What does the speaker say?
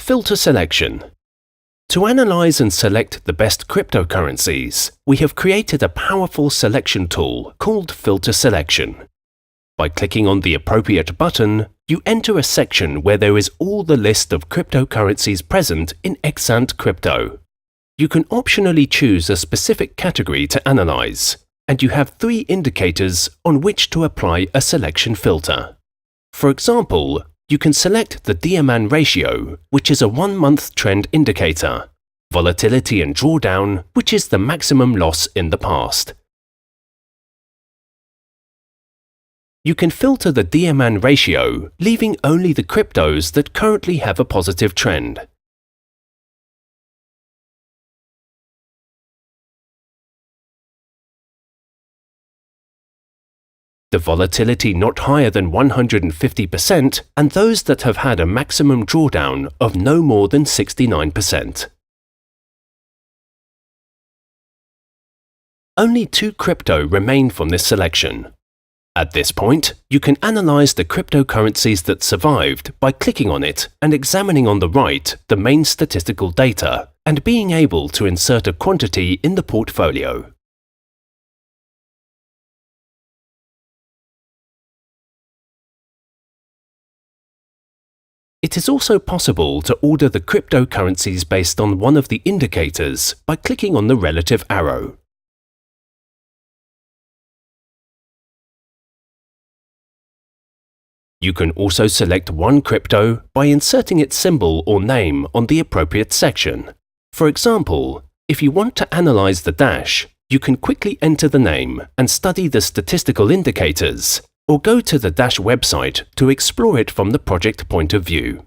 Filter Selection. To analyze and select the best cryptocurrencies, we have created a powerful selection tool called Filter Selection. By clicking on the appropriate button, you enter a section where there is all the list of cryptocurrencies present in Exant Crypto. You can optionally choose a specific category to analyze, and you have 3 indicators on which to apply a selection filter. For example, you can select the Diamond ratio, which is a 1-month trend indicator, volatility and drawdown, which is the maximum loss in the past. You can filter the Diamond ratio, leaving only the cryptos that currently have a positive trend. The volatility not higher than 150% and those that have had a maximum drawdown of no more than 69%. Only 2 crypto remain from this selection. At this point, you can analyze the cryptocurrencies that survived by clicking on it and examining on the right the main statistical data and being able to insert a quantity in the portfolio. It is also possible to order the cryptocurrencies based on one of the indicators by clicking on the relative arrow. You can also select one crypto by inserting its symbol or name on the appropriate section. For example, if you want to analyze the Dash, you can quickly enter the name and study the statistical indicators, or go to the Dash website to explore it from the project point of view.